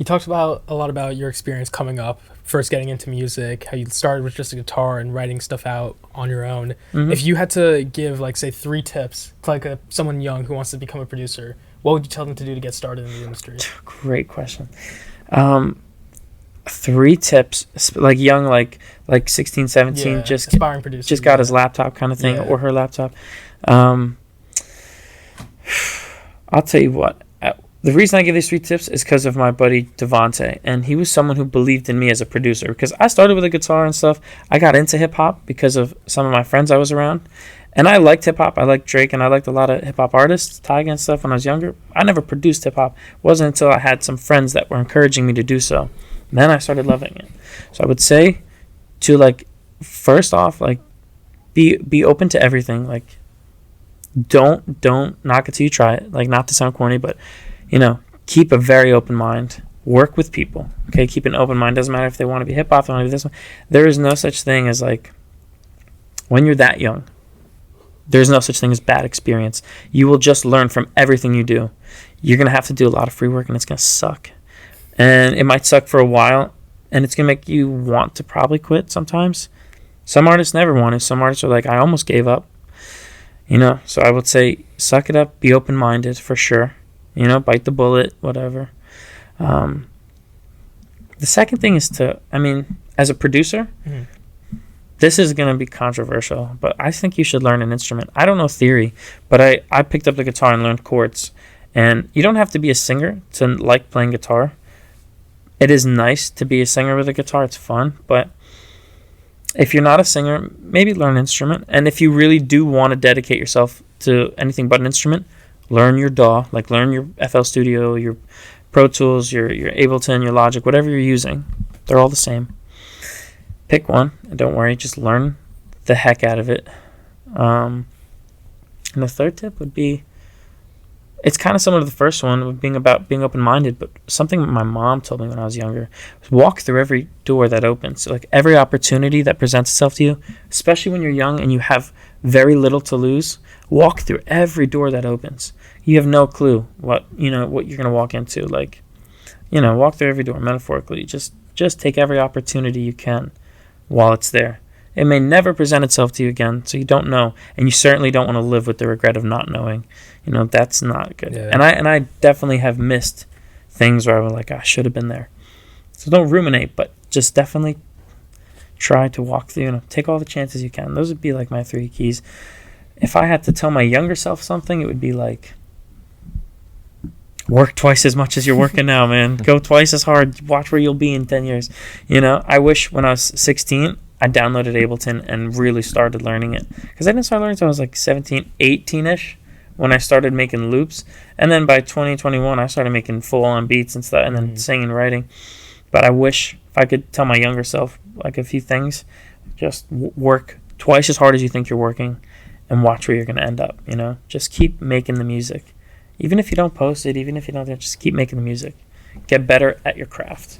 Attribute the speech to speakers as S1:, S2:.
S1: You talked about a lot about your experience coming up, first getting into music, how you started with just a guitar and writing stuff out on your own.
S2: Hmm.
S1: If you had to give, like, say, three tips to like someone young who wants to become a producer, what would you tell them to do to get started in the industry?
S2: Great question. Um, Three tips, like young, like 16, 17,
S1: Yeah, aspiring
S2: just
S1: producers.
S2: got his
S1: Yeah,
S2: laptop kind of thing,
S1: yeah.
S2: or her laptop. Um, I'll tell you what. The reason I give these three tips is because of my buddy Devonte, and he was someone who believed in me as a producer. Because I started with a guitar and stuff. I got into hip hop because of some of my friends I was around, and I liked hip hop. I liked Drake, and I liked a lot of hip hop artists, Tyga and stuff. When I was younger, I never produced hip hop. It wasn't until I had some friends that were encouraging me to do so. And then I started loving it. So I would say to like, first off, like be open to everything. Like don't knock it till you try it. Like, not to sound corny, but keep a very open mind. Work with people. Okay, keep an open mind. Doesn't matter if they want to be hip hop, they want to be this one. There is no such thing as like when you're that young. There's no such thing as bad experience. You will just learn from everything you do. You're gonna have to do a lot of free work, and it's gonna suck. And it might suck for a while, and it's gonna make you want to probably quit sometimes. Some artists never want to. Some artists are like, I almost gave up. So I would say suck it up, be open minded for sure. Bite the bullet, whatever. Um, the second thing is as a producer,
S1: Mhm.
S2: this is going to be controversial, but I think you should learn an instrument. I don't know theory, but I picked up the guitar and learned chords. And you don't have to be a singer to like playing guitar. It is nice to be a singer with a guitar. It's fun, but if you're not a singer, maybe learn an instrument. And if you really do want to dedicate yourself to anything but an instrument, learn your DAW, like learn your FL Studio, your Pro Tools, your Ableton, your Logic, whatever you're using. They're all the same. Pick one, and don't worry, just learn the heck out of it. And the third tip would be, it's kind of similar to the first one, with being about being open-minded, but something my mom told me when I was younger was walk through every door that opens. So, like, every opportunity that presents itself to you, especially when you're young and you have very little to lose, walk through every door that opens. You have no clue what you're going to walk into. Like, walk through every door metaphorically. Just take every opportunity you can while it's there. It may never present itself to you again, so you don't know, and you certainly don't want to live with the regret of not knowing. That's not good.
S1: Yeah.
S2: And I definitely have missed things where I was like, I should have been there. So don't ruminate, but just definitely try to walk through. Take all the chances you can. Those would be like my three keys. If I had to tell my younger self something, it would be like, work twice as much as you're working now, man. Go twice as hard. Watch where you'll be in 10 years. I wish when I was 16, I downloaded Ableton and really started learning it. Because I didn't start learning until I was like 17, 18-ish when I started making loops. And then by 2021, I started making full-on beats and stuff, and then singing and writing. But I wish if I could tell my younger self like a few things, just work twice as hard as you think you're working and watch where you're going to end up, Just keep making the music. Even if you don't post it, even if you don't, just keep making the music. Get better at your craft.